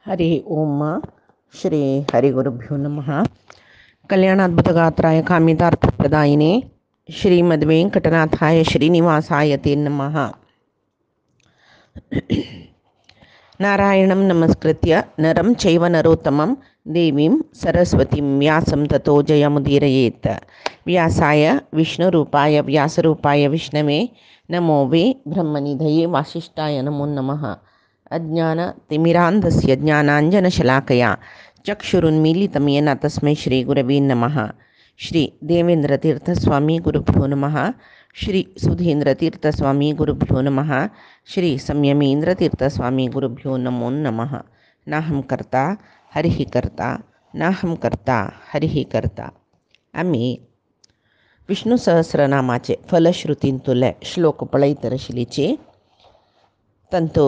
हरि ओम श्री हरिगुरुभ्यो नमः। कल्याणाद्भुतगात्राय कामितार्थप्रदायिने श्रीमद्वेंकटनाथाय श्रीनिवासाय ते नमः। नारायणं नमस्कृत्य नरं चैव नरोत्तमं देवीं सरस्वतीं व्यासं ततो जयमुदीरयेत्। व्यासाय विष्णुरूपाय व्यासरूपाय विष्णवे नमो वे ब्रह्मनिधये वासिष्ठाय नमो नमः। अज्ञानतिमिरान्धस्य ज्ञानाञ्जनशलाकया चक्षुरुन्मीलितं येन तस्मै श्रीगुरवे नमः। श्री देवेन्द्रतीर्थस्वामी गुरुभ्यो नमः। श्री सुधीन्द्रतीर्थस्वामी गुरुभ्यो नमः। श्री संयमीन्द्रतीर्थस्वामी गुरुभ्यो नमो नमः। नाहं कर्ता हरिः कर्ता नाहं कर्ता हरिः कर्ता. आम्ही विष्णू सहस्रनामाचे फलश्रुतींतुले श्लोक पळयतरशिलीचे तंतु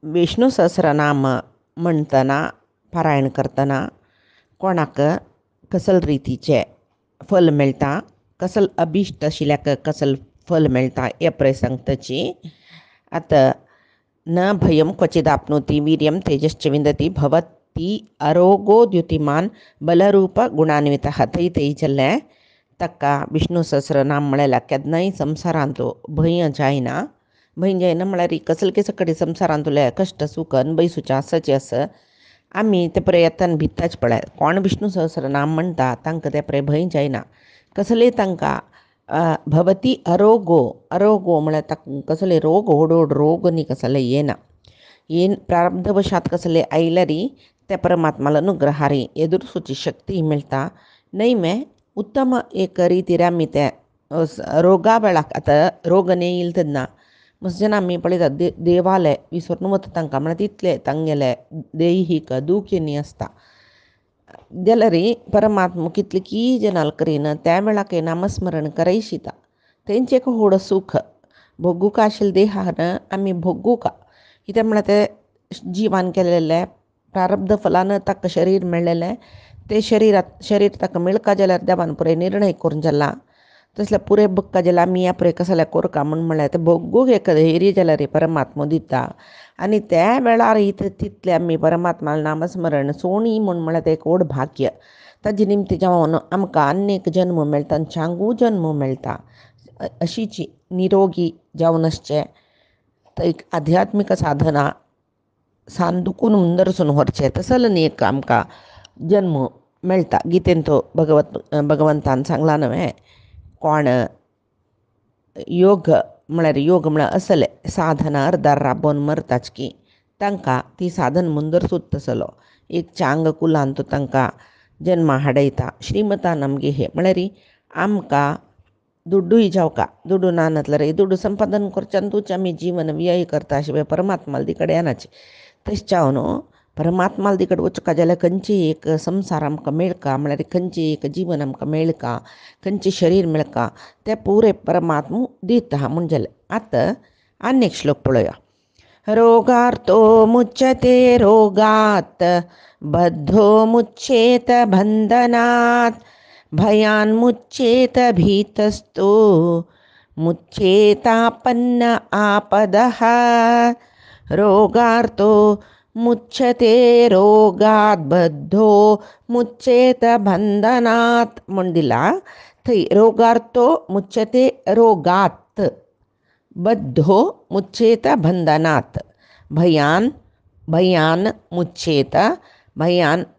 विष्णू सहस्रनाम म्हणतना पारायण करतना कोणाक कसल रितीचे फल मेळटा, कसल अभिष्ट आशिल्ल्याक कसल फल मेळटा हे प्रसंगताची. आता न भयम क्वचिदाप्नोति वीर्यम तेजश्च विंदति भवति आरोग्यो द्युतिमान बलरूप गुणान्वितः. थंय जाल्ले ताका विष्णू सहस्रनाम म्हळ्यार केन्नाय संवसारांतलो भंय जायना. भंय जायना म्हळ्यार कसले केस कडेन संवसारांतले कश्ट सुख अनभयसुचें आसचें आसा. आमी ते पळय येतान भिताच पळय. कोण विष्णू सहस्रनाम म्हणटा तांकां ते पळय भंय जायना. कसले तांकां भवती अरोगो म्हळ्यार ताका कसले रोग ओडोड रोग न्ही कसले येना. प्रारब्धवशात कसले आयल्यारी त्या परमात्माला अनुग्रहारी एदुरसूची शक्ती मेळटा. नाही मे उत्तम एक रितीर आमी ते रोगा वेळाक आतां रोग येयले तेन्ना जेन्ना आमी पळयतात देवाले विसरून वता तांकां म्हळ्यार तितले तांगेले दैहीक दुख्य न्ही आसता जाल्यार परमात्मा कितले जनाल करीन त्या वेळाक नामस्मरण करयशिता. तेंचे एक व्हड सूख भोगूक आशिल्ले देहान आमी भोगूक कित्याक म्हळ्यार ते जिवान केलेले प्रारब्ध फलान ताका शरीर मेळ्ळेलें. ते शरीर ताका मेळका जाल्यार देवान पुरे निर्णय करून जाला. तसले पुरे बक्का जाल्यार आमी ह्या पुरे कसले कोरका म्हळ्यार ते भोगूक एक धैर्य जाल्यार परमात्मा दिता. आनी त्या वेळार तितले आमी परमात्मा नामस्मरण सोणी म्हळ्यार ते एक व्हड भाग्य. ताजे निमते जावन आमकां आनीक जन्म मेळटा, चांगू जन्म मेळटा. अशीची निरोगी जावन आसचें. एक आध्यात्मीक साधना सांदुकून हुंदरसून व्हरचें तसले न्ही एक आमकां जन्म मेळटा. गितेन तो भगवंतान सांगला न्हय. कोण योग म्हळ्यार असले साधना अर्दार राबोवन मरताच की तांकां ती साधन मुंदरसूत तसलो एक चांग कुलान तो तांकां जन्मा हाडयता. श्रीमतान आमगे हे म्हळ्यार आमकां दुड्डूय जावका. दुड्डू ना जाल्यार दुड्डू संपादन करच्यानूच आमी जीवन व्यय करता शिवाय परमात्माल ती कडेन येनाचे. तशें जावन परमात्माल ती कडेन वचका जाल्यार खंयची एक संवसार आमकां मेळका म्हळ्यार खंयचें एक जीवन आमकां मेळका, खंयचें शरीर मेळका तें पुरे परमात्मा दिता म्हूण जालें. आतां आनी एक श्लोक पळोवया. रोगार्तो मुच्यते रोगात् बद्धो मुच्येत बन्धनात् भयान्मुच्येत भीतस्तो मुच्येतापन्न आपदः. रोगार्तो मुच्यते रोगात् बद्धो मुच्येत बन्धनात् म्हूण दिला. थंय रोगार्तो मुच्यते रोगात् बद्धो मुच्येत बन्धनात् भयान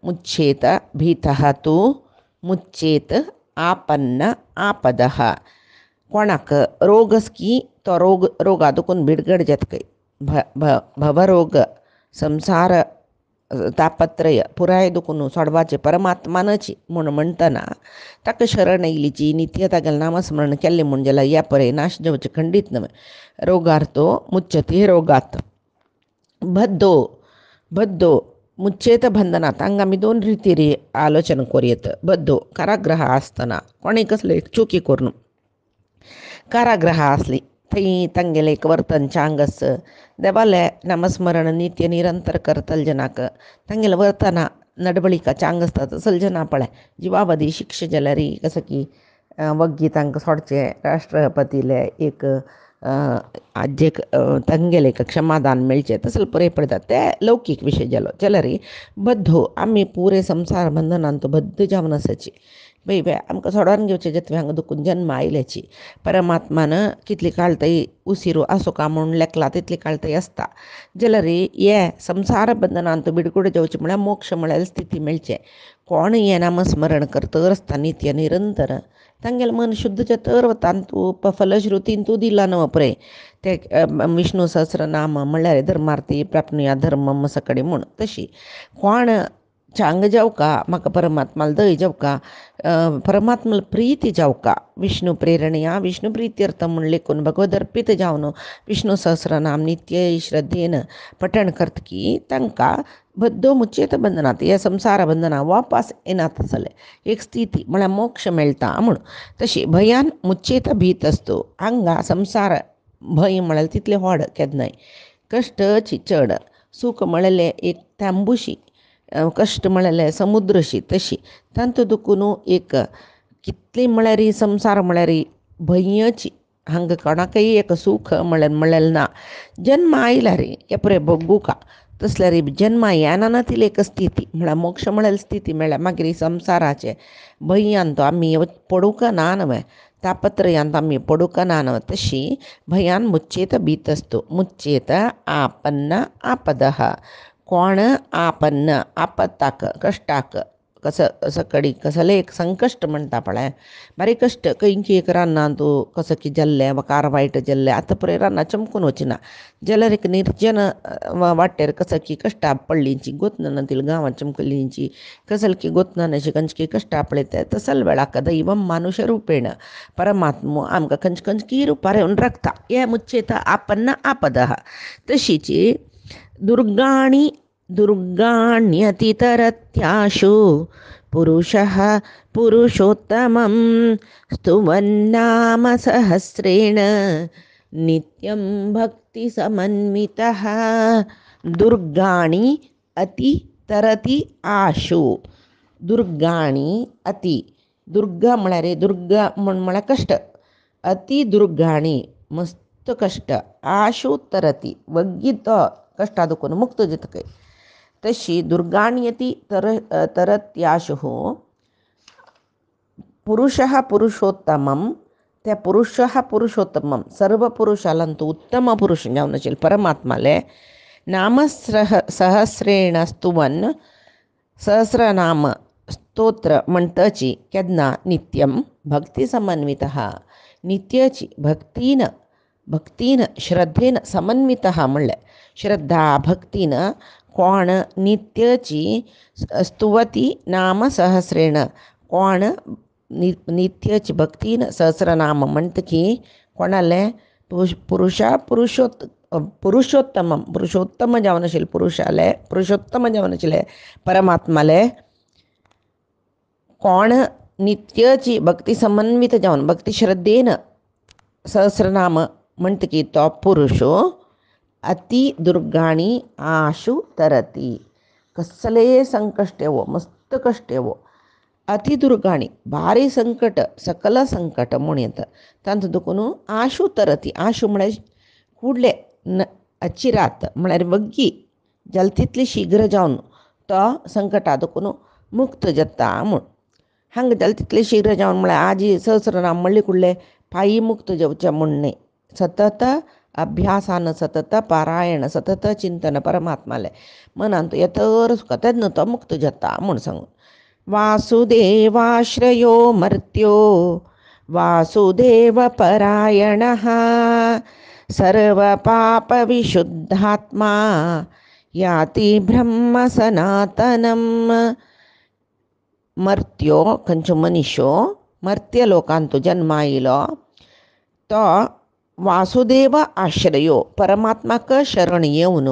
मुच्येत भीतः तु मुच्येत आपन्न आपदः. कोणाक रोग की तो रोगादून बिडगड जातकय भवरोग संसार तापत्रय पुराय दुखून सोडवाचे परमात्मानची म्हूण म्हणटना ताका शरण येयलीची नित्य तागेलें नामस्मरण केल्लें म्हूण जाल्यार ह्या परे नाश जावचे खंडीत न्हय. रोगार्थो मुच्यते रोगात बद्धो मुच्येत बंधनात. हांगा आमी दोन रितीर आलोचना करूं. बद्धो कारागृह आसतना कोणें कसले चुकी करून कारागृह आसली थंय तांगेलें एक वर्तन चांग आस. देवालें नामस्मरण नित्य निरंतर करतले जनाक तांगेलें वर्तना नडवळिका चांग आसता. तसले जना पळय जिवावधी शिक्षा जाल्यार कसं की वग्गी तांकां सोडचें. राष्ट्रपतीले एक आजेक ತಂಗೆಲೆ ಕ್ಷಮಾದಾನ ಮಿಳ್ಚೆ ತಸಲ್ ಪುರೇ ಪಡ್ದ ते लौकिक विषय जालो चलरी बद्धो आम्ही पुरे संसार बंधनांत बद्ध जावनसाची बाई बाय आमकां सोडोन घेवचें जतवे हांगा दुखून जन्म आयल्याची परमात्मान कितली काळ तई उसिरू आसो का म्हूण लेखला तितली काळ तई आसता जाल्यार हे संसार बंधनांत बिडकूड जेवचें म्हळ्यार मोक्ष म्हळ्यार स्थिती मेळचें कोण हें नामस्मरण करतर आसता नित्य निरंतर तांगेलें मन शुद्ध जातर तांतू फलश्रुतीन तूं दिला न्हय पळय ते विष्णू सहस्रनाम म्हणल्यार धर्मार्थी प्राप्नुया धर्मम सकडी म्हूण तशी कोण चांग जावका म्हाका परमात्माल दय जावका परमात्माल प्रीती जावका विष्णू प्रेरणया विष्णू प्रित्यर्थ म्हूण लेखून भगवद अर्पीत जावन विष्णू सहस्रनाम नित्य श्रद्धेन पठण करतकी तांकां बद्धो मुच्येत बंधनात हे संसार बंधना वापस येनात जाले एक स्थिती म्हळ्यार मोक्ष मेळटा म्हूण तशी भयान मुच्येत भीत असतो हांगा संसार भंय म्हळ्यार तितले व्हड केन्नाय कश्टची चड सूख म्हळ्यार एक तांबुशी कश्ट म्हळ्यार समुद्रशी तशी तांतू दुखून एक कितली म्हळ्यार संसार म्हळ्यार भंयची हांगा कोणाकय एक सूख म्हळ्यार ना जन्म आयला रे हे पुरे भोगू का तसल्यार जन्म येना ती एक स्थिती म्हळ्यार मोक्ष म्हळ्यार स्थिती मेळ्ळ्या मागीर संसाराचे भंयांत आमी पडूंक ना न्हय तापत्रयांत आमी पडूंक ना न्हय तशी भयान मुच्येत भीत असतो मुच्येत आपन्न आपदः कोण आपन्न आपत्ताक कश्टाक सकडी कसले एक संकश्ट म्हणटा पळय बारीक कश्ट खंयची एक रान्नां तूं कसकी जाल्लें वकार वायट जाल्लें आतां पळय रान्नां चमकून वचना जाल्यार एक निर्जन वाटेर कसकी कश्टां पडलींची गोतनातील गांवां चमकलींची कसलकी गोतनाची कंचकी कश्टां पळयता तसल वेळाक दैवम मानुष रूपेण परमात्मो आमकां कंचकी रुपार येवन राखता हे मुच्येत आपन्न आपदः तशीची दुर्गाण्यतितरत्याशु पुरुषः पुरुषोत्तमं स्तुवन्नाम सहस्रेण नित्यं भक्तिसमन्वितः दुर्गाणि अतितरति आशु दुर्गाणि अति दुर्गा म्हळ्यार दुर्गा म्हळ्यार कश्ट अति दुर्गाणि मस्त कश्ट आशु तरति वग्गित कष्टा दुखून मुक्त जातकय तशी दुर्गाण्यति तरत्याशु पुरुषः पुरुषोत्तमं त्या पुरुषः पुरुषोत्तमं सर्व पुरुषालंतू उत्तम पुरुष जावन आशिल्ले परमात्माले नाम सहस्रेण स्तुवन सहस्रनाम स्तोत्र म्हणटची केन्ना नित्यम भक्ती समन्वितः नित्याची भक्तीन श्रद्धेन समन्वितः म्हणलें श्रद्धा भक्तीन कोण नित्याची स्तुवती नाम सहस्रेण कोण नित्याची भक्तीन सहस्रनाम म्हणटकी कोणाले पुरुषोत्तम जावन आशिल्ले पुरुषोत्तम जावन आशिल्ले परमात्माले कोण नित्याची भक्ती समन्वित जावन भक्ती श्रद्धेन सहस्रनाम म्हणटकी तो पुरुषो अति दुर्गाणी आशु तरती कसले संकष्ट येवो मस्त कष्ट येवो अति दुर्गाणी भारी संकट सकल संकट म्हूण येता तांतूं दुखून आशु तरती आशु म्हळ्यार फुडले अचिरात म्हळ्यार वग्गी जाल तितली शीघ्र जावन तो संकटा दुखून मुक्त जाता म्हूण हांगा जाल तितले शीघ्र जावन म्हळ्यार आजी सहस्रनाम म्हणले कुडले पायी मुक्त जावचें म्हूण न्ही सतत अभ्यासान सतत पारायण सतत चिंतन परमात्माले मनांत येतर सुखा तेन्ना तो मुक्त जाता म्हूण सांगून वासुदेवाश्रयो मर्त्यो वासुदेव परायणः सर्वपापविशुद्धात्मा याति ब्रह्म सनातनं मर्त्यो खंयचो मनीशो मर्त्य लोकांतू जन्म आयलो तो वासुदेव आश्रयो परमात्माक शरण येवन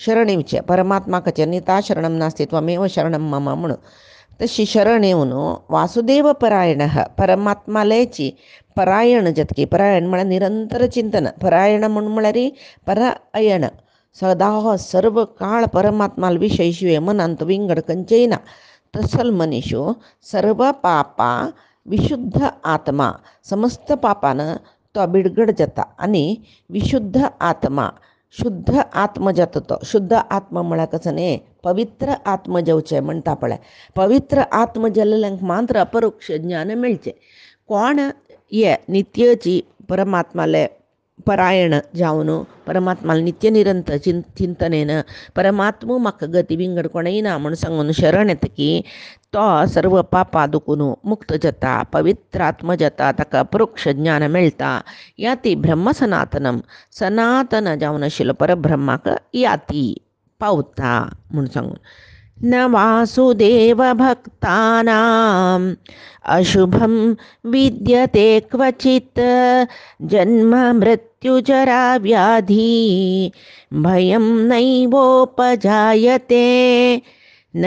शरण येवचें परमात्माक जनिता शरणं नास्ति त्वमेव शरणं मम म्हणून तशी शरण येवन वासुदेव परायणः परमात्मालेची परायण जतकी परायण म्हळ्यार निरंतर चिंतन परायण म्हळ्यार परायण सदा सर्व काळ परमात्माल विशय शिवे मनांत विंगड खंयचेय ना तसल मनीशो सर्व पापा विशुद्ध आत्मा समस्त पापान तो बिडगड जाता आनी विशुद्ध आत्मा शुद्ध आत्म जाता तो. शुद्ध आत्मा म्हळ्यार कसं न्ही, पवित्र आत्म जेवचे म्हणटा पळय. पवित्र आत्म जल्ल्यांक मात्र अपरोक्ष ज्ञान मेळचें. कोण हे नित्यची परमात्माले परायण जावन परमात्माला नित्य निरंतर चिंतनेन परमात्मा म्हाका गती विंगड कोणेय ना म्हूण सांगून शरण येतकी तो सर्व पापा दुखून मुक्त जाता, पवित्र आत्म जाता, ताका अपरोक्ष ज्ञान मेळटा. याती ब्रह्म सनातन जावन आशिल्लो परब्रह्माक याती पावता म्हूण सांगून. न वासुदेव भक्तानां अशुभं विद्यते क्वचित् जन्म मृत्युजरा व्याधि भयं नैवोपजायते. न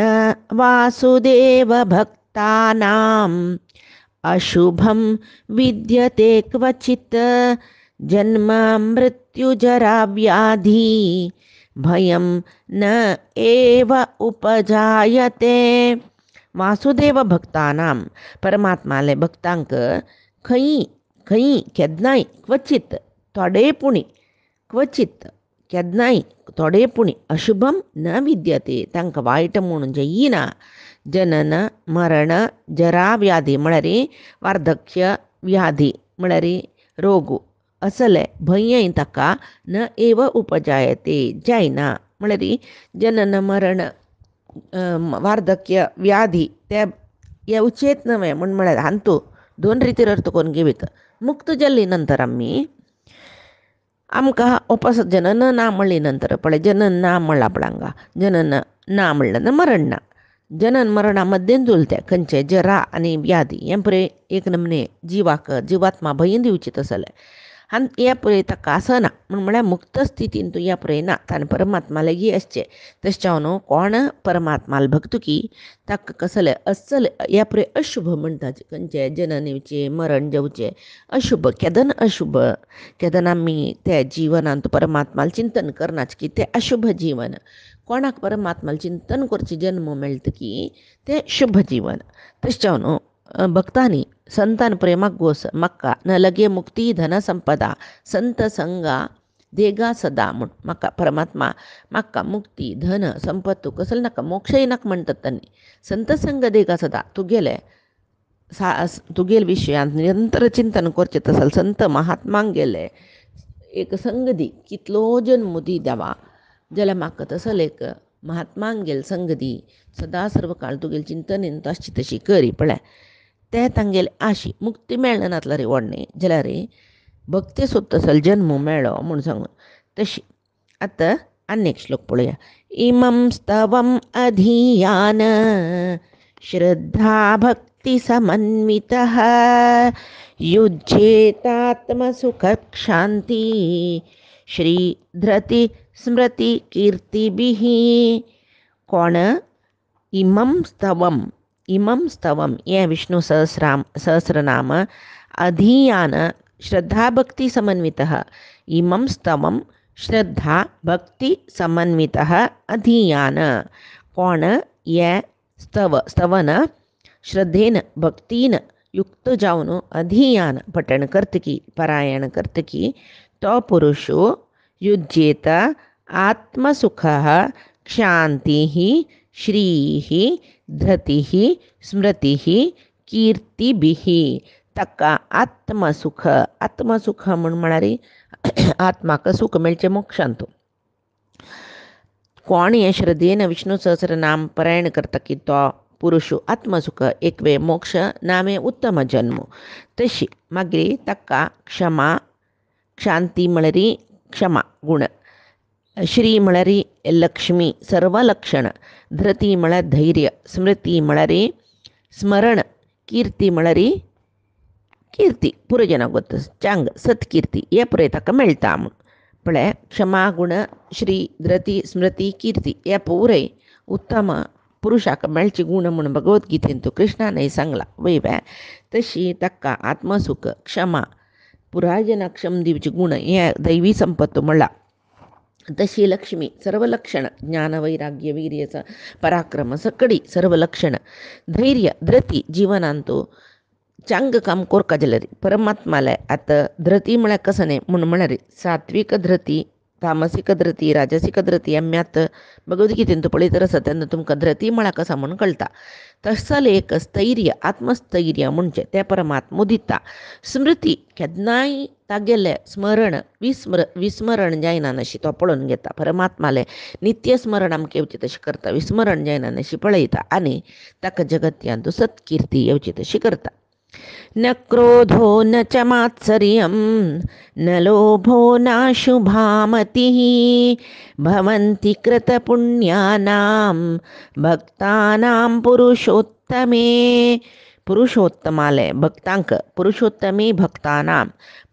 वासुदेव भक्तानां अशुभं विद्यते क्वचित् जन्म मृत्युजरा व्याधि भयं न एव उपजायते. वासुदेव भक्तानां परमात्माले भक्तांक खंय केदनाय क्वचित थोडेपुणी क्वचित केदनाय थोडेपुणी अशुभम न विद्यते तांकां वायट म्हणून येयना. जनन मरण जरा व्याधी म्हळ्यार वार्धक्य व्याधी म्हळ्यार रोग असले भंयय ताका न एव उपजायते जायना. म्हळ्यार जनन मरण वार्धक्य व्याधी ते येवचेच नवे म्हळ्यार हांतू दोन रितीर अर्थ करून घेवीत. मुक्त जाल्ली नंतर आमकां वापस जनन ना म्हणली नंतर पळय जनन ना म्हणला पळय हांगा जनन ना म्हणलें मरण ना. जनन मरणा मध्येन जुलते खंयचे जरा आनी व्याधी हें पळय एक नमने जिवात्मा भंय दिवचीत आसले आनी हे पळय ताका आसना म्हळ्यार मुक्त स्थितीन तूं हे पळय ना ताणें परमात्मा लागीं आसचें. तशें न्हू कोण परमात्माल भक्तकी ताका कसले असल हे पळय अशुभ म्हणटा खंयचे जनन येवचें मरण जेवचें अशुभ केदन आमी ते जिवनांत परमात्माल चिंतन करनाच की तें अशुभ जीवन. कोणाक परमात्माल चिंतन करचें जन्म मेळटकी तें शुभ जीवन. तशें न्हू भक्तांनी संतान प्रेमाक गोस म्हाका न लगे मुक्ती धन संपदा संत संगा देगा सदा म्हूण म्हाका परमात्मा म्हाका मुक्ती धन संपत्त कसले नाका मोक्षय नाका म्हणटात तांणी. संत संग देगा सदा तुगेल विशयांत निरंतर चिंतन करचें तसल संत महात्मांक गेले एक संग दी कितलो जन्म दी देवा जाल्यार म्हाका तसल एक महात्मांक गेल संग दी सदा सर्व काळ तुगेल चिंतनेन तशी तशी करी पळय ते तांगेले आशी. मुक्ती मेळना नातला रे व्हडणे जाल्यार रे भक्ती सोद तसल जन्म मेळ्ळो म्हूण सांगून तशी. आतां आनी एक श्लोक पळोवया. इमं स्तवम् अधीयान श्रद्धा भक्ति समन्वितः युज्येतात्मसुखशान्ति श्रीधृति स्मृति कीर्तिभिः. कोण इमं स्तवम ये विष्णु सहस्रनाम अधीयान श्रद्धा भक्ति समन्वितः. इमं स्तवम श्रद्धा भक्ति समन्वितः अधीयान. कोण ये स्तवन श्रद्धेन भक्तीन युक्त जावन अधीयान पठण करतकी पारायण करतकी तो पुरुषो युज्येत आत्मसुखः क्षान्तिः श्रीः धृतिः स्मृतिः कीर्तिभिः. ताका आत्मसुख म्हळ्यार आत्माक सुख मेळचें मोक्षांत. कोण हे श्रद्धेन विष्णू सहस्रनाम पारायण करता की तो पुरुष आत्मसुख एकवे मोक्ष नामे उत्तम जन्म. तशी मागीर ताका क्षांती म्हळ्यार क्षमा गुण, श्री म्हळ्यार लक्ष्मी सर्व लक्षण, धृती म्हळ्यार धैर्य, स्मृती म्हळ्यार स्मरण, कीर्ती म्हळ्यार कीर्ती पुरजना गोत चांग सत्कीर्ती हे पुरे ताका मेळटा म्हूण पळय. क्षमा गुण श्री धृती स्मृती कीर्ती हे पुरे उत्तम पुरुषाक मेळची गुण म्हूण भगवद्गीतेन तो कृष्णानय सांगला वयव्या. तशी ताका आत्मसुख क्षमा पुरायजना क्षम दिवची गुण हे दैवी संपत्त म्हणला. तशी लक्ष्मी सर्व लक्षण ज्ञान वैराग्य वीर्य पराक्रम सकडी सर्व लक्षण, धैर्य धृती जीवनांतो चांग काम कोरका जलरी परमात्माला आता धृती म्हळ्या कसं नाही म्हणून म्हणणारी सात्विक धृती तामसिक धृती राजसिक धृती आम्यात भगवद्गीतेन तू पळी तर त्यांना तुमका धृती म्हळा कसा म्हणून कळता तसल एक स्थैर्य आत्मस्थैर्य म्हणजे त्या परमात्म मुदिता स्मृती केदनाय तागेले स्मरण विस्मरण जायना नशी तो पळून घेता परमात्माले नित्य स्मरण आमके येवची तशी करता विस्मरण जायना नशी पळयता आणि ताका जगत्यांतू सत्कीर्ती येवची तशी करता न क्रोधो न च मात्सर्यं न लोभो नाशुभामतिः भवन्ति कृतपुण्यानां भक्तानां पुरुषोत्तमे पुरुषोत्तमाले भक्तांक पुरुषोत्तमे भक्तानां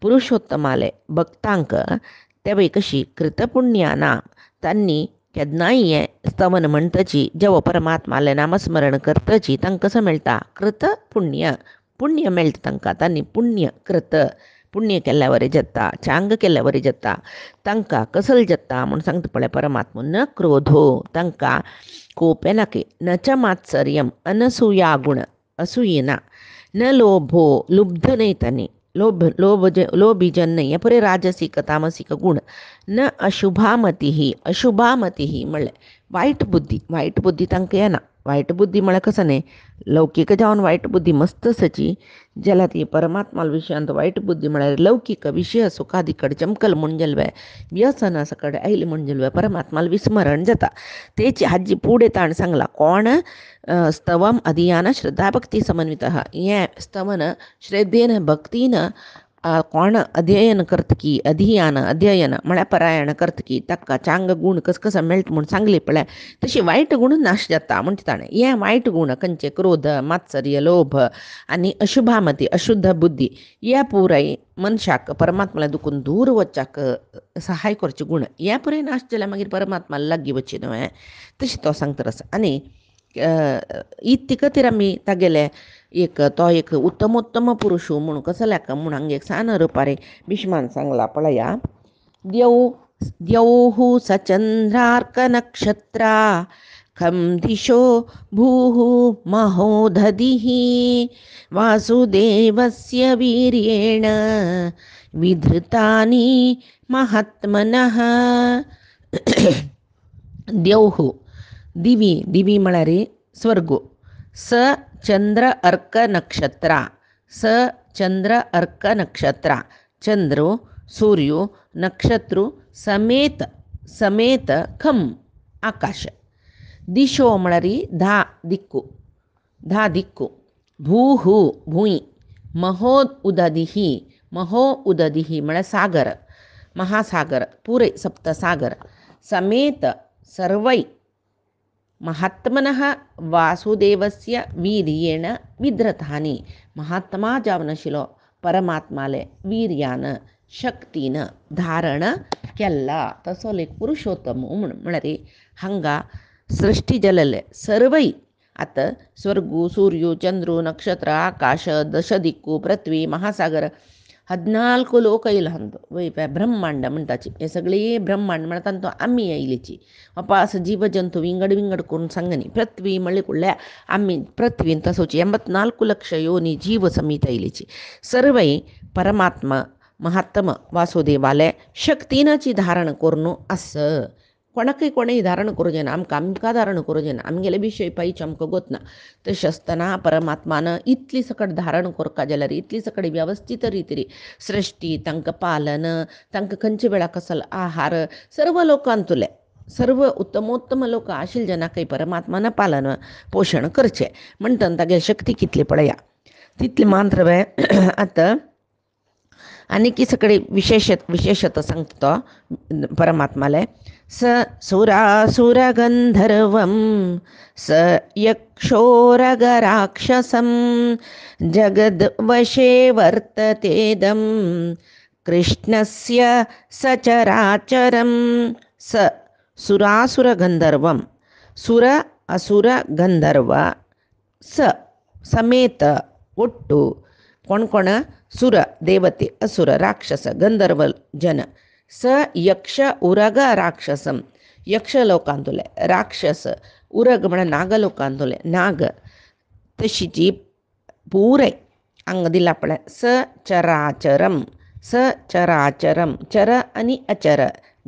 पुरुषोत्तमाले भक्तांक त्यावेळी कशी कृतपुण्यानां त्यांनी केदनाय स्तवन म्हणतची जेव्हा परमात्माले नामस्मरण करतची तांकां कसं मेळटा कृत पुण्य पुण्य मेळटा तांकां तांणी पुण्य कृत पुण्य केल्या वरी जाता चांग केल्या वरी जाता तांकां कसल जाता म्हूण सांगता पळय परमात्मा न क्रोधो तांकां कोप येनाके न च मात्सर्यम अनसूया गुण असूयेना न लोभो लुब्ध नाही तांणी लोभीजन नाही परे राजसिक तामसिक गुण न अशुभामती म्हणले वाईट बुद्धी तांकां येना वाईट बुद्धी म्हळ्यार कसं नाही लौकिक जावन वाईट बुद्धी मस्त सची ज्याला ती परमात्मा विशयांत वाईट बुद्धी म्हळ्यार लौकिक विषय सुखादी कಡೆ चमकल ಮುಂಜಲ್ವೆ व्यसन कಡೆ ऐली ಮುಂಜಲ್ವೆ परमात्माला विस्मरण जाता तेची हाजी पुढे ताण सांगला कोण स्तवम अधियान श्रद्धा भक्ती समन्वित हें स्तवन श्रद्धेन भक्तीन कोण अध्ययन करतकी अध्ययन म्हळ्यार परायण करतकी ताका चांग गुण कसं मेळटा म्हूण सांगली पळय तशी वायट गुण नाश जाता म्हणटा ताणें हे वायट गुण खंयचे क्रोध मात्सर्य लोभ आनी अशुभामती अशुद्ध बुद्धी हे पुराय मनशाक परमात्माला दुखून दूर वचपाक सहाय करचे गुण हे पुराय नाश जाल्यार मागीर परमात्माला लागीं वचचें न्हय तशें तो सांगता आसा आनी इतके खातीर आमी तागेले एक उत्तमोत्तम पुरुष म्हणून कसं लेका म्हणून हांगा एक सान रुपारे भीष्मान सांगला पळया द्यौः सचंद्रार्क नक्षत्रा खं दिशो भूः महोदधिः वासुदेवस्य वीर्येण विधृतानि महात्मनः द्यौः दिवी म्हळ्यार स्वर्गो स चंद्र अर्क नक्षत्रा चंद्रो सूर्यो नक्षत्रो समेत खम आकाश दिशो म्हळ्यार धा दिक्कू भूः भूई महो उदधिः म्हळ्यार सागर महासागर पुरे सप्तसागर समेत सर्वै महात्मनः वासुदेवस्य वीर्येण विधृतानि महात्मा जावन आशिल्लो परमात्माले वीर्यान शक्तीन धारण केल्ला तसो एक पुरुषोत्तम म्हळ्यार हांगा सृष्टी जल्ले सर्वै आतां स्वर्गो सूर्यो चंद्रो नक्षत्र आकाश दश दिक्कू पृथ्वी महासागर 14 लोक येयला वय ब्रह्मांड म्हणटाची हे सगळे ब्रह्मांड म्हणटा तो आमी येयलीची वापास जीव जंतू विंगड करून सांगनी पृथ्वी म्हणले कुडल्या आमी पृथ्वीन तसोची 84 लक्ष योनी जीव समीत येयलीची सर्वै परमात्मा महात्मा वासुदेवाले शक्तीनाची धारण करून आस कोणाकय धारण करूं जायना आमकां धारण करूं जायना आमगेले विशय पायचे आमकां गोतना तशें आसतना परमात्मान इतली सकट धारण करता जाल्यार इतली सकट व्यवस्थीत रितीन सृश्टी तांकां पालन तांकां खंयचे वेळा कसलो आहार सर्व लोकांतुले सर्व उत्तमोत्तम लोक आशिल्ले जनाकय परमात्मान पालन पोशण करचें म्हणटन तागे शक्ती कितली पळया तितली मात्र वे आतां आनी की सगळे विशेषता सांगता तो परमात्माले स सुरासुरगंधर्वं स यक्षोरगराक्षसं जगद्वशे वर्ततेदं कृष्णस्य सचराचरं स सुरासुरगंधर्वं सुर असुर गंधर्व स समेत ಒಟ್ಟು कोण सुर देवते असुर राक्षस गंधर्व जन स यक्ष उरग राक्षसम यक्ष लोकांतुले राक्षस उरग म्हण नाग लोकांतुले नाग तशीची पुरे अंग दिला आपल्या सचराचरम. सचराचरम चर आणि अचर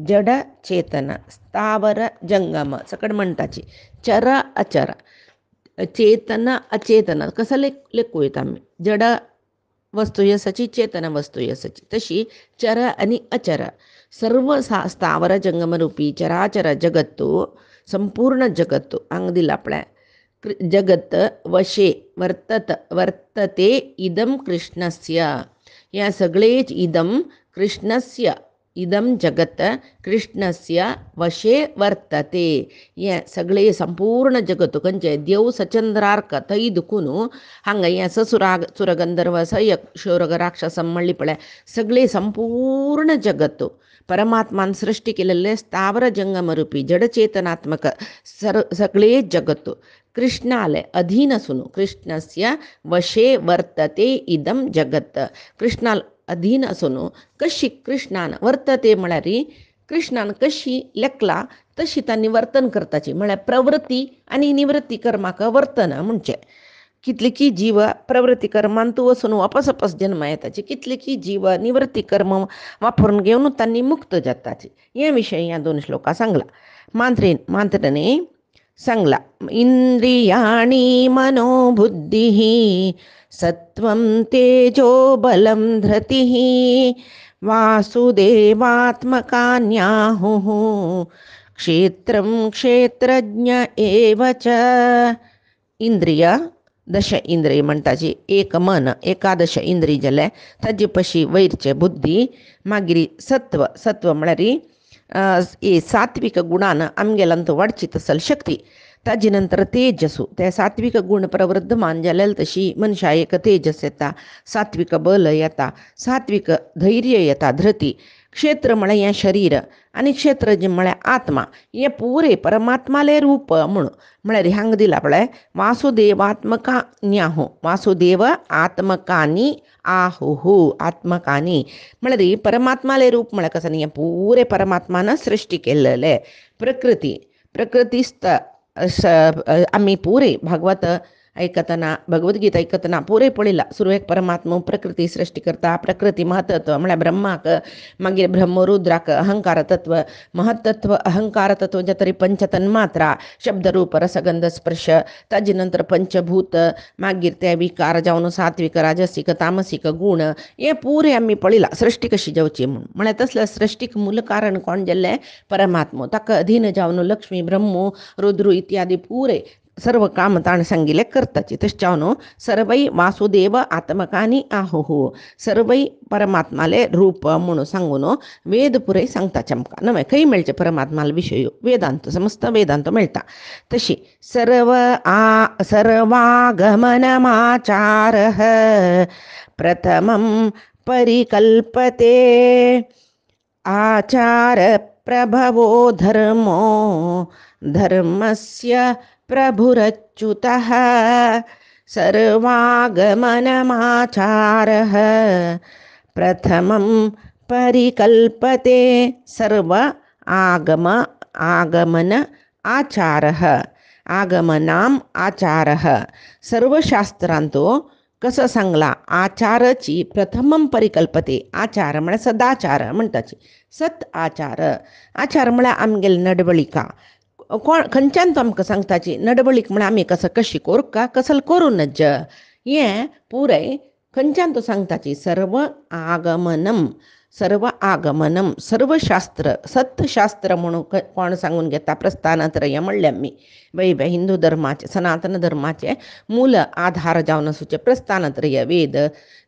जड चेतन स्थावर जंगम सकड म्हणताची चर अचर चेतन अचेतन कसं लेखू येत आम्ही जड वस्तू यसाची चेतन वस्तू यसाची तशी चर आणि अचर सर्व स्थावर जंगमरूपी चराचर जगत्तो संपूर्ण जगत्तो अंग दिला आपल्या जगत वशे वर्तते इदम कृष्णस्य. या सगळेच इदम कृष्णस्य इदम जगत कृष्णस्य वशे वर्तते. ये सगळे संपूर्ण जगत खंचे देव सचंद्रार्क थंय दुखून हांगा ये सुरगंधर्व शोरग राक्षसम म्हणली पळय सगळे संपूर्ण जगत परमात्मान सृष्टी केलेले स्थावर जंगमरूपी जडचेतनात्मक सगळे जगत कृष्णाले अधीन सुनु कृष्णस्य वशे वर्तते इदम जगत. कृष्णाल अधीन असुनु कशी कृष्णान वर्तते म्हळ्यारी कृष्णान कशी लेखला तशी त्यांनी वर्तन करताची म्हळ्यार प्रवृत्ती आणि निवृत्ती कर्माक वर्तन म्हणजे कितली की जीव प्रवृत्ती कर्मान तू वसून वापस जन्म येताची कितली की जीव निवृत्ती कर्म वापरून घेऊन त्यांनी मुक्त जाताची. या विषयी या 2 श्लोका सांगला. मांत्रेने सांगला इंद्रियाणी मनोबुद्धिः सत्वं तेजो बलं धृतिः वासुदेवात्मकान्याहुः क्षेत्रं क्षेत्रज्ञ एव च. इंद्रिय 10 इंद्रिय म्हणटाची एक मन 11 इंद्रिय जाले ताजे पशी वैरचे बुद्धी मागिरी सत्व म्हळ्यारी सात्विक गुणान आमगेलांत वाडची तसल शक्ती ताजे नंतर तेजसू ते सात्विक गुण प्रवृद्धमान जालेल तशी मनशा एक तेजस येता सात्विक बल येता सात्विक धैर्य येता धृती क्षेत्र म्हळ्यार हें शरीर आनी क्षेत्र जे म्हळ्यार आत्मा हे पुरे परमात्माले रूप म्हणून म्हळ्यार हांग दिला पळय वासुदेवात्मकान्याहु वासुदेव आत्मकानी आहुहु आत्मकानी म्हळ्यार परमात्माले रूप म्हळ्यार कसं हे पुरे परमात्मान सृष्टी केलेले प्रकृतीस्त आम्ही पुरे भागवत ऐकतना भगवद्गीता ऐकतना पुरे पळयला सुरवेक परमात्मा प्रकृती सृष्टी करता प्रकृती महतत्व म्हळ्यार ब्रह्माक मागीर ब्रह्मरुद्राक अहंकार तत्व महतत्व अहंकार तत्व जे तरी पंचतन्मात्रा शब्दरूप रसगंध स्पर्श ताजे नंतर पंचभूत मागीर ते विकार जावन सात्विक राजसिक तामसिक गुण हे पुरे आम्ही पळयला सृष्टी कशी जावची म्हणून म्हळ्यार तसल्या सृष्टीक मूल कारण कोण जाल्ले परमात्मा ताका अधीन जावन लक्ष्मी ब्रह्मो रुद्र इत्यादी पुरे सर्व काम ताण सांगिले करताची तशें सर्वै वासुदेव आत्मकानी आहुहु सर्वै परमात्माले रूप म्हणून सांगून वेद पुरे सांगताचे आमकां नवे खंय मेळचे परमात्माले विशय वेदांत समस्त वेदांत मेळटा. तशी सर्वागमनमाचारः प्रथमं परिकल्पते आचार प्रभवो धर्मो धर्मस्य प्रभुरच्युतः सर्वागमनमाचारः प्रथमं परिकल्पते सर्व आगमन आचारः आगमनाम आचारः सर्व शास्त्रांतो कसं सांगला आचारची प्रथमं परिकल्पते आचार म्हळ्यार सदाचार म्हणटाची सत आचार म्हळ्यार आमगेली नडवळिका कोण खंयच्यान तो आमकां सांगताची नडवळीक म्हळ्यार आमी कशी करूं का कसल करूनच हें पुराय खंयच्यान तो सांगताची सर्व शास्त्र सत्शास्त्र म्हणून कोण सांगून घेता प्रस्थानत्रय म्हणले आमी वैभव हिंदू धर्माचे सनातन धर्माचे मूल आधार जावन आसूचे प्रस्थानत्रय वेद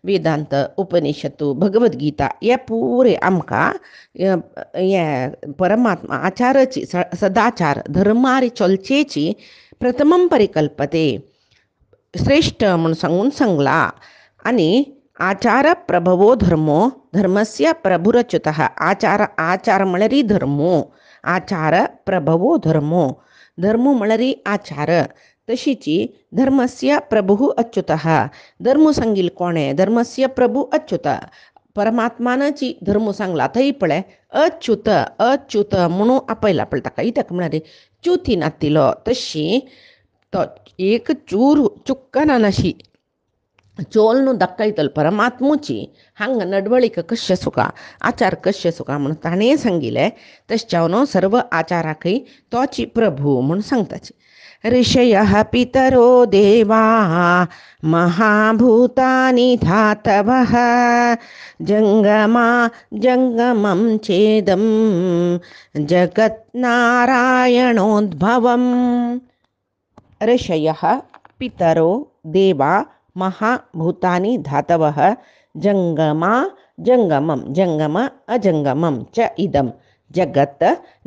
वेदांत उपनिषत्तू भगवद्गीता हे पुरे आमकां हे परमात्मा आचाराची सदाचार धर्मारी चलचेची प्रथमं परिकल्पते श्रेष्ठ म्हणून सांगून सांगला. आनी आचार प्रभवो धर्मो धर्मस्य प्रभुरच्युतः आचार म्हळ्यार धर्मो आचार प्रभवो धर्मो धर्म म्हळ्यार आचार तशीची धर्मस्य प्रभु अच्युतः धर्म सांगील कोणे धर्मस्य प्रभु अच्युत परमात्मानाची धर्म सांगला थंय पळय अच्युत म्हणून आपयला पळय ताका इत्याक म्हळ्यार च्युती नातिलो तशी तो एक चूर चुक्कना नाशी चोलनु दक्कೈतल परमात्मुची हंग नडवळीक कश्य सुका आचार कश्य सुका म्हणून ताणें सांगिले तश्चावनो सर्व आचाराकय तोची प्रभू म्हणून सांगताची ऋषयः पितरो देवाः महाभूतानि धातवः जङ्गमा जङ्गमं चेदं जगत्नारायणोद्भवम् ऋषयः पितरो देवा महाभूतानि धातवः जङ्गमा जङ्गमं जङ्गम अजङ्गमं च इदं जगत्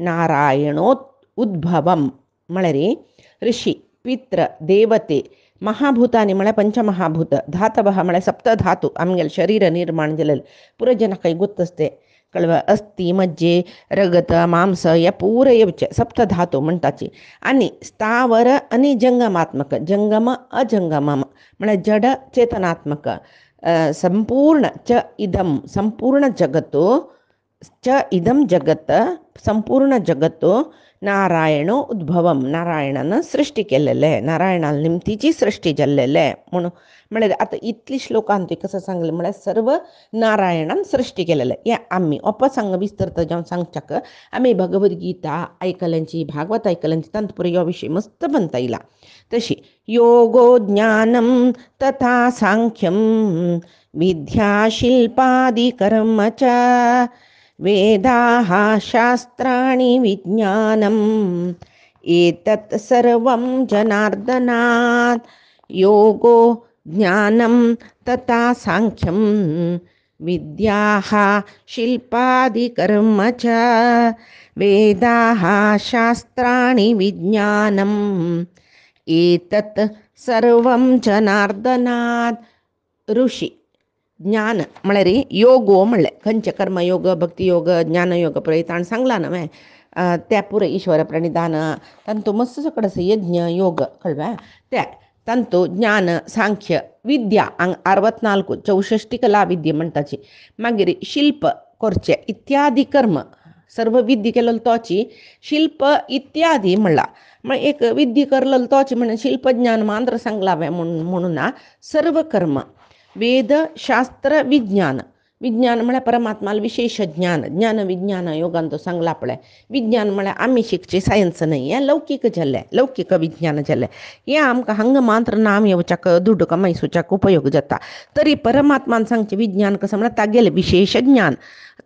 नारायणोत् उद्भवं मळरी ऋषी पित्र देवते महाभूतानि मळे पंचमहाभूत धातवः मळे सप्तधातु आमगेल शरीर निर्माण जलेल पुरे जनकೈ ಗೊತ್ತಸ್ತೆ कळव अस्थि मज्जे रगत मांस या पूर येवचे सप्तधातू म्हणटाची आणि स्थावर आणि जंगमात्मक जंगम अजंगम म्हणजे जड चेतनात्मक संपूर्ण च इदम संपूर्ण जगತ್ತು च इदम जगत संपूर्ण जगತ್ತು नारायणो उद्भवम नारायणानं सृष्टी केलेले नारायणाला निमतीची सृष्टी जल्लेले म्हणून म्हणजे आता इतली श्लोकांत कसं सांगले म्हणजे सर्व नारायणान सृष्टी केलेलं या आम्ही सांग विस्तृत जाऊन सांगच्याक आम्ही भगवद्गीता ऐकल्यांची भागवत ऐकल्यांची तंतपुरे या विषयी मस्त बनता येईल तशी योगो ज्ञानम तथा सांख्यम विद्या शिल्पादि कर्म च वेदाः शास्त्राणि विज्ञानम् एतत् सर्वं जनार्दनात् योगो ज्ञानं तथा सांख्यं विद्याः शिल्पादिकर्म च वेदाः शास्त्राणि विज्ञानम् एतत् सर्वं जनार्दनात् ऋषी ज्ञान म्हळे रे योगो म्हणले खंयचे कर्मयोग भक्तियोग ज्ञानयोग पुरे ताण सांगला नव्हे त्या पुरे ईश्वर प्रणिधान तंतु मस्त सकडस यज्ञ योग कळवा त्या तंतु ज्ञान सांख्य विद्या 64 कला विद्ये म्हणटाची मागीर शिल्प करचे इत्यादी कर्म सर्व विद्ये केलेलं तोची शिल्प इत्यादी म्हणला मग एक विद्ये करलेलं तोची म्हणे शिल्पज्ञान मांद्र सांगलावे म्हणून सर्व कर्म वेद शास्त्र विज्ञान विज्ञान म्हळ्यार परमात्माला विशेष ज्ञान ज्ञान विज्ञान योगान तो सांगला पळय विज्ञान म्हळ्यार आमी शिकचे सायन्स न्हय हें लौकीक जाल्लें लौकीक विज्ञान जाल्लें हें आमकां हांगा मात्र नाम येवच्याक दुड्ड कमायसूच्याक उपयोग जाता तरी परमात्मान सांगचें विज्ञान कसं म्हळ्यार तागेलें विशेष ज्ञान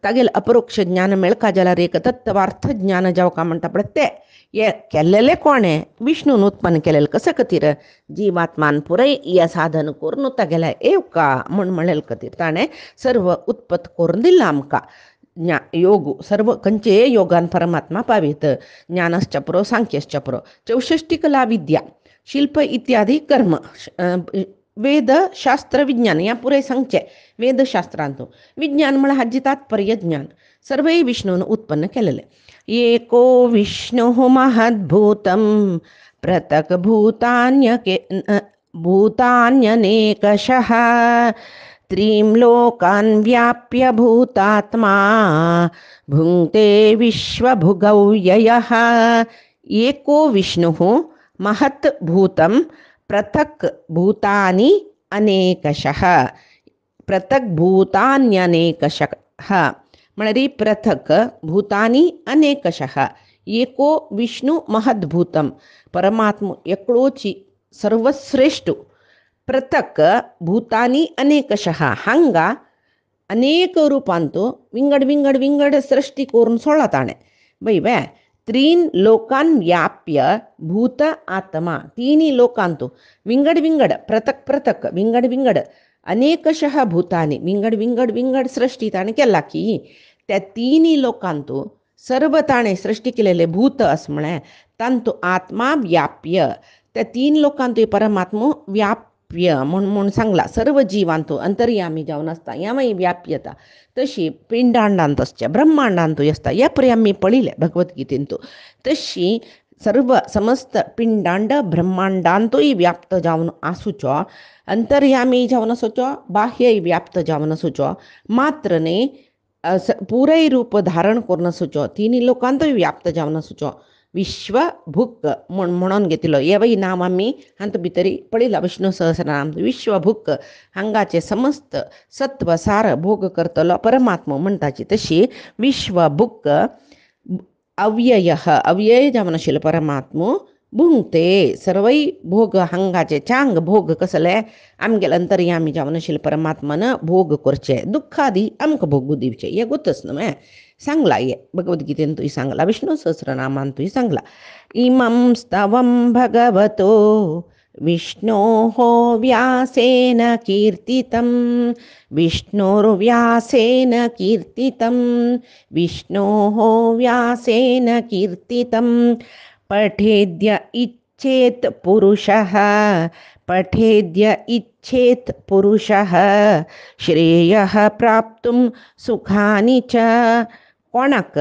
तागेलें अपरोक्ष ज्ञान मेळका जाल्यार एक तत्वार्थ ज्ञान जावका म्हणटा पळय तें हे केल्लेलें कोणें विष्णून उत्पन्न केलेलें कसं खातीर जीवात्मान पुरय हे साधन करून तागेलें येवका म्हणलें खातीर ताणें सर्व उत्पत्त करून दिलां आमकां योग सर्व खंयचे योगान परमात्मा पावित ज्ञानश्च पुरो सांख्यश्च पुरो 64 कला विद्या शिल्प इत्यादी कर्म वेद शास्त्र विज्ञान या पुरे सांगचे वेदशास्त्रांतू विज्ञान म्हळ्यार हाजी तात्पर्य ज्ञान सर्वै विष्णून उत्पन्न केलेलें एको विष्णुः महद्भूतं पृथक् भूतान्यनेकशः त्रीं लोकान् व्याप्य भूतात्मा भुङ्क्ते विश्वभुगौ ययः एको विष्णुः महत् भूतं पृथक् भूतानि अनेकशः पृथक् भूतान्यनेकशः म्हळ्यार पृथक् भूतानि अनेकशः एको विष्णु महद्भूतं परमात्म एकळोची सर्वश्रेष्ठ पृथक् भूतानि अनेकशः हांगा अनेक रूपांतू विंगड विंगड विंगड सृष्टी करून सोडला ताणें बैवे 3 लोकान व्याप्य भूत आत्मा 3 लोकांतू विंगड विंगड पृथक् पृथक् विंगड विंगड अनेकशः भूतानि विंगड विंगड विंगड सृष्टी ताणें केला की त्या 3 लोकांतू सर्व ताणें सृष्टी केलेले भूत असं म्हळ्यार तांतू आत्मा व्याप्य त्या 3 लोकांतू परमात्मो व्याप्य म्हणून सांगला सर्व जीवांतू अंतर्यामी जावन आसता ह्या मागीर व्याप्यता तशी पिंडांडांत आसचे ब्रह्मांडांतूय आसता ह्या परी आमी पळयलें भगवद्गीतेंतू तशी सर्व समस्त पिंडांड ब्रह्मांडांतूय व्याप्त जावन आसूचो अंतर्यामी जावन आसूचो बाह्यय व्याप्त जावन आसूचो मात्र न्ही पुरय रूप धारण करून आसूचो 3 लोकांतूय व्याप्त जावन आसूचो विश्वभुक म्हणून घेतिलो हेवय नांव आमी हांतू भितरी पळयला विष्णू सहस्रनाम विश्वभुक हांगाचे समस्त सत्व सार भोग करतलो परमात्मा म्हणटाची तशी विश्वभुक अव्यय अव्यय जावन आशिल्लो परमात्मा भुंगते सर्वय भोग हांगाचे चांग भोग कसले आमगेले अंतर्यामी जावन आशिल्लो परमात्मान भोग करचे दुःखादी आमकां भोगू दिवचे हे गोतच न्हय सांगला हे भगवद्गीतेन तुवें सांगला विष्णू सहस्रनामान तुवें सांगला इमं स्तवं भगवतो विष्णोः व्यासेन कीर्तितं विष्णुर्व्यासेन कीर्तितं विष्णोः व्यासेन कीर्तितं पठेद्य इच्छेत् पुरुषः पठेद्य इच्छेत् पुरुषः श्रेयः प्राप्तुं सुखानि च कोणाक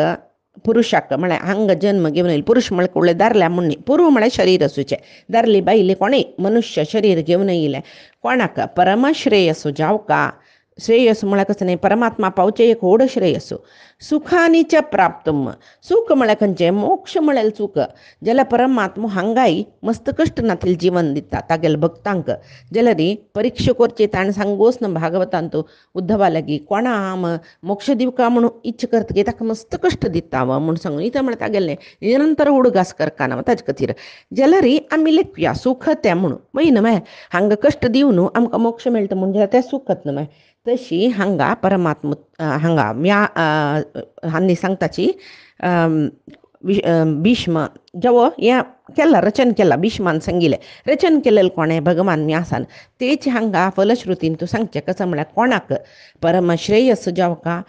पुरुषाक म्हळ्यार हांगा जन्म घेवन येयले पुरुष म्हळ्यार कुळ्ळे दारल्या म्हणणी पुरू म्हळ्यार शरीर आसूचें दारली बायले कोणेय मनुष्य शरीर घेवन येयले कोणाक परमश्रेयसू जावका श्रेयस म्हळ्यार कसं न्ही परमात्मा पावचे एक व्हड श्रेयसू सुखानी च प्राप्तम सुख म्हळ्यार खंयचें मोक्ष म्हळ्यार सुख जाल्यार परमात्मा हांगाय मस्त कश्ट नातिल्लें जीवन दिता तागेल्या भक्तांक जाल्यार परीक्षा करची ताणें सांगोस न्हय भागवतांत उद्धवा लागीं कोणा मोक्ष दिवका म्हणून इच्छा करतकीर ताका मस्त कश्ट दिता म्हूण सांगून इथं म्हळ्यार तागेलें निरंतर उडगास करना ताजे खातीर जाल्यार आमी लेखया सुख तें म्हणून मागीर न्हय हांगा कश्ट दिवन न्हू आमकां मोक्ष मेळटा म्हणजे तें सुखत न्हय तशी हांगा परमात्मा हांगा हांनी सांगताची भीष्म जेवो हें केलां रचन केलां भीष्मान सांगिल्लें रचन केलेलें कोणें भगवान व्यासान तेच हांगा फलश्रुतीन तूं सांगचें कसं म्हळ्यार कोणाक परमश्रेयस जावका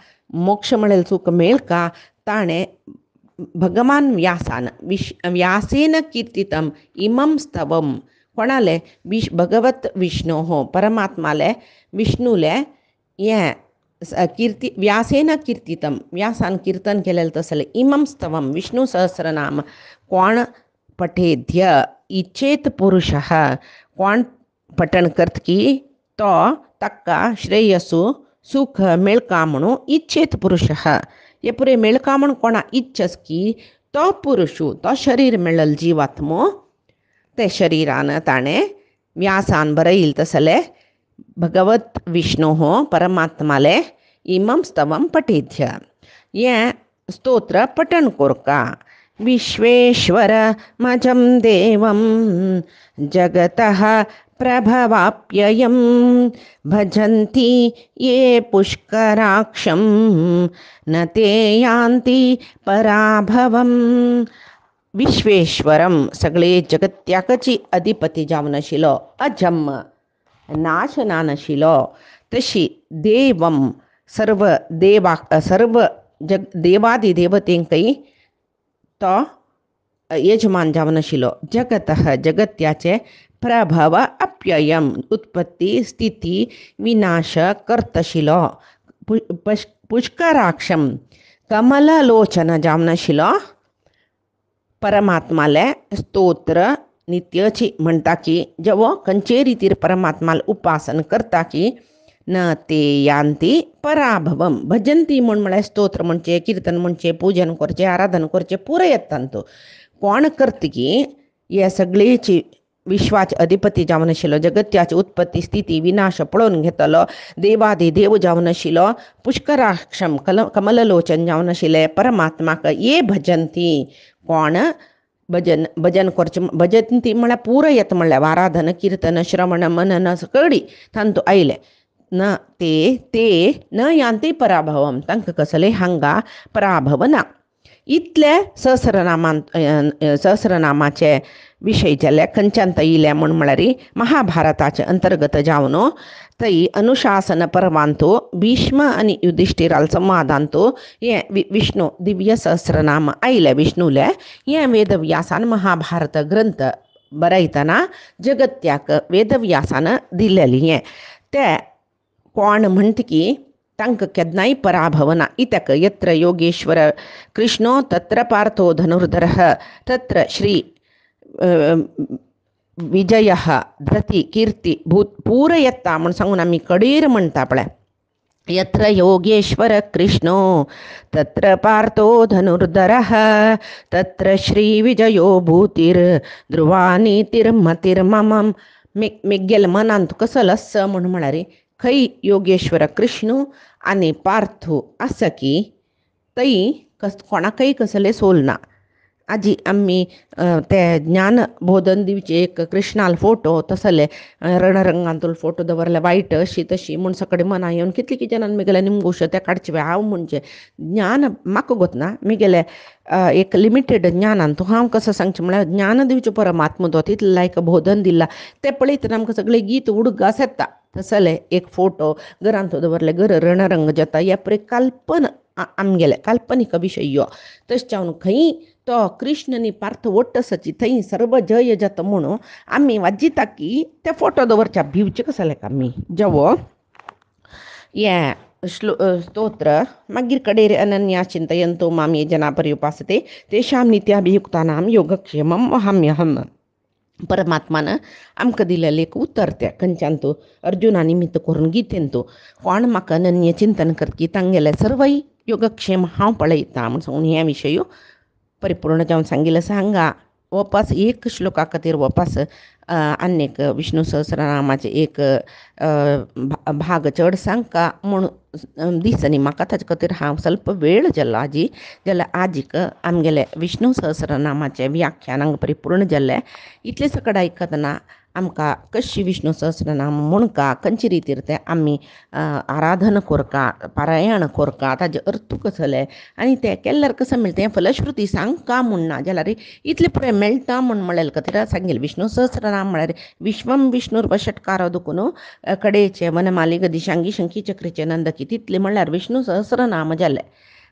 मोक्ष म्हळ्यार सुख मेळका ताणें भगवान व्यासान व्यासेन कीर्तितम इमं स्तवम कोणाले भगवत विष्णोः परमात्माले विष्णुले हें कीर्ति व्यासेन कीर्तितम व्यासान कीर्तन केलेलें तसलें इमं स्तवम विष्णू सहस्रनाम कोण पठेद्य इच्छेत पुरुषः कोण पठण करतकी तो ताका श्रेयसू सुख मेळका म्हणून इच्छेत पुरुषः हे पुरे मेळका म्हणून कोणा इच्छस की तो पुरुशू तो शरीर मेळ्ळल जीवात्मो ते शरीरान ताणें व्यासान बरयिल्लें तसलें भगवत विष्णोः परमात्माले इमं स्तवं पठेद्य हें स्तोत्र पठण कोरका विश्वेश्वर मजं देवं जगतः प्रभवाप्ययं भजन्ति ये पुष्कराक्षं न ते यान्ति पराभवं विश्वेश्वरम सगळे जगत्याकची अधिपती जावन आशिल्लो अजम नाशना नाशिल्लो तशी देवम सर्व देवाक सर्व जग देवादी देवतेंकय तो यजमान जावन आशिल्लो जगतः जगत्याचे प्रभव अप्ययम उत्पत्ती स्थिती विनाश करत आशिल्लो पुष्कराक्षम कमललोचन जावन आशिल्लो परमात्माले स्तोत्र नित्यची म्हणटा की जेवो खंयचे रितीर परमात्माल उपासन करता की न ते यान्ती पराभवम भजंती म्हळ्यार स्तोत्र म्हणचे कीर्तन म्हणचे पूजन करचे आराधन करचे पुरो येतात तो कोण करता की हे सगळेची विश्वाचे अधिपती जावन आशिल्लो जगत्याची उत्पत्ती स्थिती विनाश पळोवन घेतलो देवादी देव जावन आशिल्लो पुष्कराक्षम कमललोचन जावन आशिल्ले परमात्माक ये भजंती कोण भजन करचें भजंती म्हळ्यार पुरो येता म्हळ्यार आराधन कीर्तन श्रवण मनन सगळी तांतू आयले न ते न यान्ती पराभवम तांकां कसले हांगा पराभव ना इतले सहस्रनामाचे विशय जाले खंयच्यान येयले म्हळ्यार महाभारताचे अंतर्गत जावन थंय अनुशासन पर्वांतू भीष्म आनी युधिष्ठिराल संवादांतू हें विष्णू दिव्य सहस्रनाम आयले विष्णुले हें वेदव्यासान महाभारत ग्रंथ बरयतना जगत्याक वेदव्यासान दिलेलें हें तें कोण म्हणटा की तांकां केन्नाय पराभव ना इतक यत्र योगेश्वर कृष्णो तत्र पार्थो धनुर्धरः तत्र श्री विजय धृती कीर्ती भूत पुरो येता म्हूण सांगून आमी कडेर म्हणटा पळय यत्र योगेश्वर कृष्णो तत्र पार्थो धनुर्धरः तत्र श्रीविजयो भूतिर् ध्रुवा नीतिर्मतिर्मम. मिगेल मनांत कसं लस्स म्हणून म्हणारे खै योगेश्वर कृष्ण आणि पार्थो असं की तई कोणाकय कसले सोलना. आजी आम्ही ते ज्ञान बोधन दिवचे एक कृष्णाल फोटो तसले रणरंगांतूल फोटो दवरले वाईट अशी तशी म्हूण सकडे मना येवन कितली की जनान मी गेले निमगोश ते काडचे हांव म्हणजे ज्ञान म्हाका गोतना मी गेले एक लिमिटेड ज्ञानान तो हांव कसं सांगचें म्हळ्यार ज्ञान दिवचे परमात्मा तो तितलें लायक बोधन दिला ते पळयतना आमकां सगळे गीत उडगास येता तसले एक फोटो घरांत दवरले घर रणरंग जाता ह्या पळय आमगेले काल्पनिक विशय यो तशें खंय तो कृष्ण न्ही पार्थ ओट्टसची थंय सर्व जय जाता म्हणून आमी वाजिता की ते फोटो दवरच्या भिवचे कसले आमी जेवो ये स्तोत्र मागीर कडेर अनन्या चिंतयन्तो मां ये जना पर्युपासते तेषां नित्याभियुक्तानां योगक्षेमं वहाम्यहम्. परमात्मानं आमकां दिलेलें एक उतर तें खंयच्यान तूं अर्जुना निमित्त करून गितेन तूं कोण म्हाका अनन्य चिंतन करता तांगेले सर्वय योगक्षेम हांव पळयतां म्हूण सांगून हे विशय परिपूर्ण जावन सांगिल्लें सांगा. वपास एक श्लोका खातीर वपास आनीक विष्णू सहस्रनामाचे एक भाग चड सांगता म्हूण दिसनी म्हाका ताचे खातीर हांव ಸ್ವಲ್ಪ वेळ जाल्लो आजी जाल्यार आजीक आमगेले विष्णू सहस्रनामाचे व्याख्यान परिपूर्ण जाल्लें इतले सकट आयकतना आमकां कशी विष्णू सहस्रनाम म्हणका खंयचे रितीर ते आमी आराधन करका पारायण करका ताजे अर्थ कसले आनी ते केल्यार कसं मेळटा हें फलश्रुती सांगका म्हणना जाल्यार इतले पुराय मेळटा म्हणलें खातीर सांगेल विष्णू सहस्रनाम म्हळ्यार विश्वम विष्णुर्व षटकार दुखून कडेचे वनमाली गदिशांगी शंकी चक्रीचे नंदकी तितले म्हळ्यार विष्णू सहस्रनाम जाले.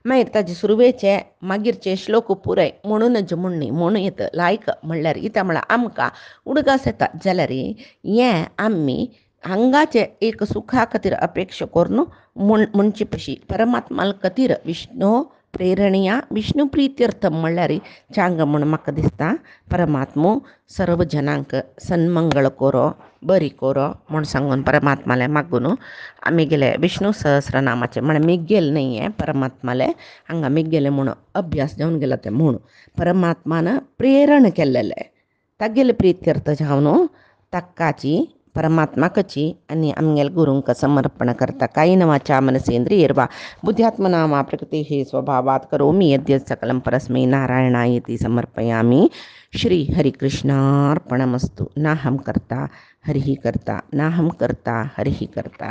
मागीर ताजे सुरवेचे मागीरचे श्लोक पुराय म्हणूनच म्हणणी म्हणून येता लायक म्हणल्यार इता म्हळ्यार आमकां उडगास येता जाल्यार हें आमी हांगाचे एक सुखा खातीर अपेक्षा करून म्हणचे पशी परमात्मा खातीर विष्णू प्रेरणिया विष्णू प्रित्यर्थम म्हणल्यार चांग म्हूण म्हाका दिसता परमात्मो सर्व जनांक सन्मंगळ करो बरी करो म्हूण सांगून परमात्माले मागून आमी गेले विष्णू सहस्रनामाचे म्हळ्यार मिगेल न्ही हें परमात्माले हांगा मिगेले म्हणून अभ्यास जावन गेलो ते म्हूण परमात्मान प्रेरण केल्लेले तागेले प्रित्यर्थ जावन ताकाची परमात्माकची आनी आमगेल गुरूंक समर्पण करता कायेन वाचा मनसेंद्रियैर्वा बुद्ध्यात्मना वा प्रकृतेः स्वभावात् करोमि यद्यत् सकलं परस्मै नारायणायेति समर्पयामि. श्री हरिकृष्णार्पणमस्तु. नाहं कर्ता हरिः कर्ता नाहं कर्ता हरिः कर्ता.